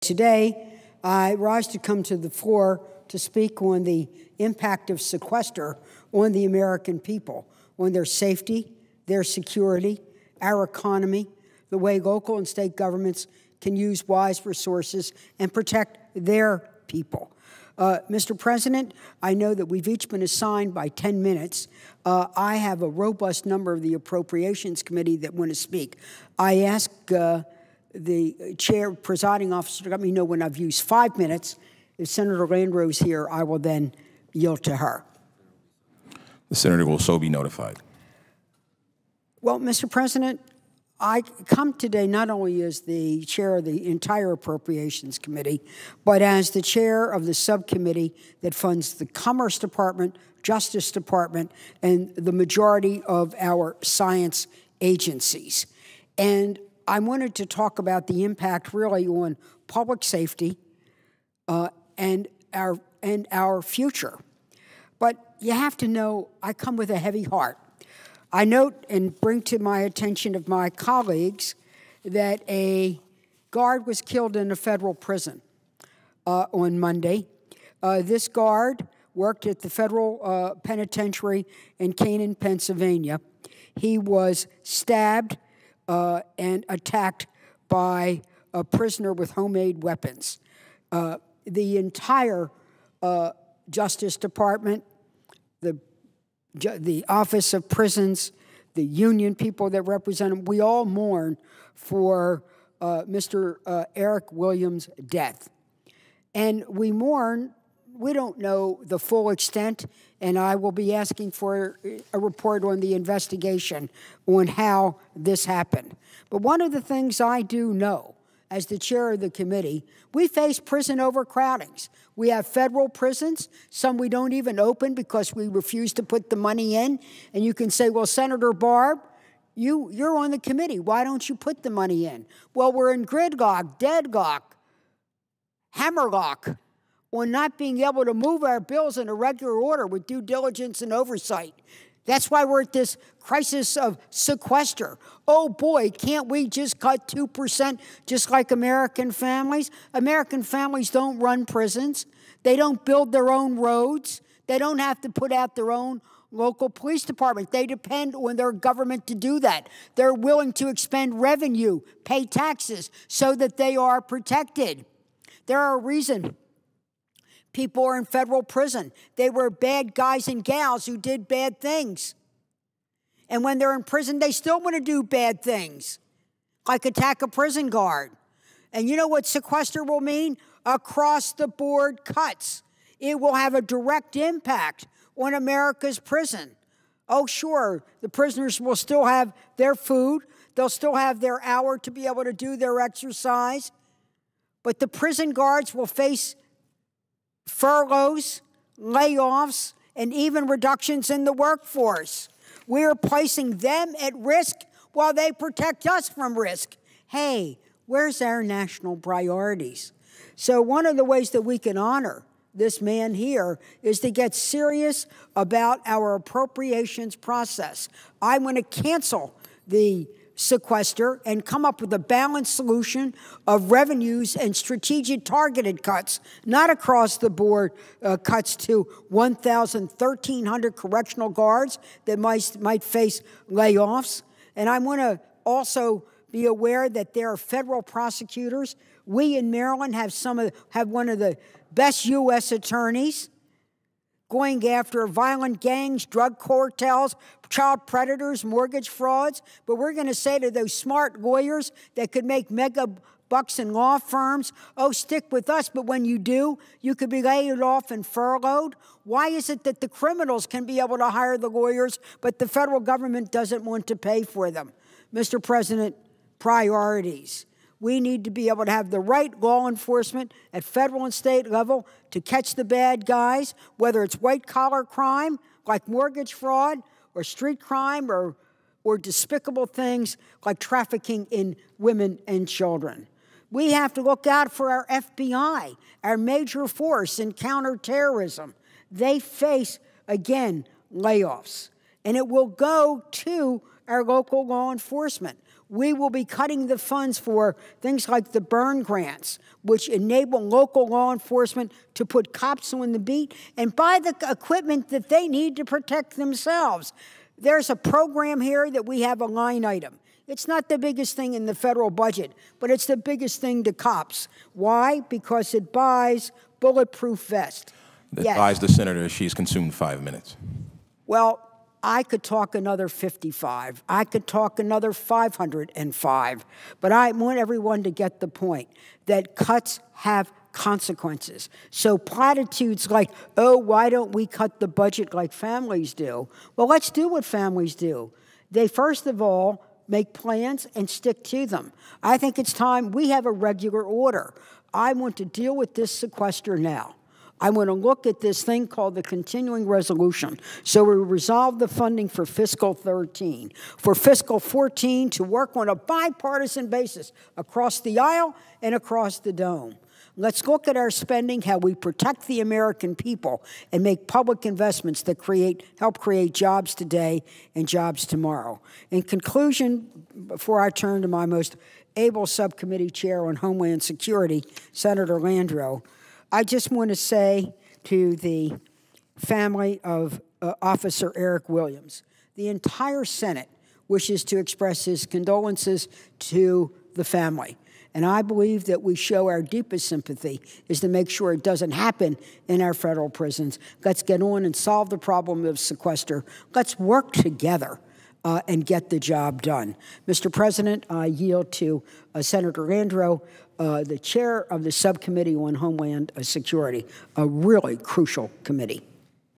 Today, I rise to come to the floor to speak on the impact of sequester on the American people, on their safety, their security, our economy, the way local and state governments can use wise resources and protect their people. Mr. President, I know that we've each been assigned by 10 minutes. I have a robust number of the Appropriations Committee that want to speak. I ask the chair, presiding officer, to let me know when I've used 5 minutes. If Senator Landrieu's here, I will then yield to her. The senator will so be notified. Well, Mr. President, I come today not only as the chair of the entire Appropriations Committee, but as the chair of the subcommittee that funds the Commerce Department, Justice Department, and the majority of our science agencies. And I wanted to talk about the impact really on public safety and our future. But you have to know I come with a heavy heart. I note and bring to my attention of my colleagues that a guard was killed in a federal prison on Monday. This guard worked at the federal penitentiary in Canaan, Pennsylvania. He was stabbed and attacked by a prisoner with homemade weapons. The entire Justice Department, the Office of Prisons, the union people that represent them, we all mourn for Mr. Eric Williams' death. And we mourn, we don't know the full extent, and I will be asking for a report on the investigation on how this happened. But one of the things I do know, as the chair of the committee, we face prison overcrowdings. We have federal prisons, some we don't even open because we refuse to put the money in. And you can say, well, Senator Barb, you're on the committee. Why don't you put the money in? Well, we're in gridlock, deadlock, hammerlock on not being able to move our bills in a regular order with due diligence and oversight. That's why we're at this crisis of sequester. Oh boy, can't we just cut 2% just like American families? American families don't run prisons. They don't build their own roads. They don't have to put out their own local police department. They depend on their government to do that. They're willing to expend revenue, pay taxes so that they are protected. There are a reason people are in federal prison. They were bad guys and gals who did bad things. And when they're in prison, they still want to do bad things, like attack a prison guard. And you know what sequester will mean? Across-the-board cuts. It will have a direct impact on America's prison. Oh, sure, the prisoners will still have their food. They'll still have their hour to be able to do their exercise. But the prison guards will face furloughs, layoffs, and even reductions in the workforce. We are placing them at risk while they protect us from risk. Hey, where's our national priorities? So one of the ways that we can honor this man here is to get serious about our appropriations process. I want to cancel the sequester and come up with a balanced solution of revenues and strategic targeted cuts, not across the board cuts to 1,300 correctional guards that might face layoffs. And I want to also be aware that there are federal prosecutors. We in Maryland have one of the best U.S. attorneys going after violent gangs, drug cartels, child predators, mortgage frauds. But we're going to say to those smart lawyers that could make mega bucks in law firms, oh, stick with us, but when you do, you could be laid off and furloughed. Why is it that the criminals can be able to hire the lawyers, but the federal government doesn't want to pay for them? Mr. President, priorities. We need to be able to have the right law enforcement at federal and state level to catch the bad guys, whether it's white-collar crime like mortgage fraud or street crime or despicable things like trafficking in women and children. We have to look out for our FBI, our major force in counterterrorism. They face, again, layoffs. And it will go to our local law enforcement. We will be cutting the funds for things like the burn grants, which enable local law enforcement to put cops on the beat and buy the equipment that they need to protect themselves. There's a program here that we have a line item. It's not the biggest thing in the federal budget, but it's the biggest thing to cops. Why? Because it buys bulletproof vests. Advise the senator she's consumed 5 minutes. Well, I could talk another 55. I could talk another 505. But I want everyone to get the point that cuts have consequences. So platitudes like, oh, why don't we cut the budget like families do? Well, let's do what families do. They, first of all, make plans and stick to them. I think it's time we have a regular order. I want to deal with this sequester now. I want to look at this thing called the continuing resolution. So we resolve the funding for fiscal 13. For fiscal 14, to work on a bipartisan basis across the aisle and across the dome. Let's look at our spending, how we protect the American people, and make public investments that help create jobs today and jobs tomorrow. In conclusion, before I turn to my most able subcommittee chair on Homeland Security, Senator Landrieu, I just want to say to the family of Officer Eric Williams, the entire Senate wishes to express his condolences to the family. And I believe that we show our deepest sympathy is to make sure it doesn't happen in our federal prisons. Let's get on and solve the problem of sequester. Let's work together and get the job done. Mr. President, I yield to Senator Landrieu, the chair of the Subcommittee on Homeland Security, a really crucial committee.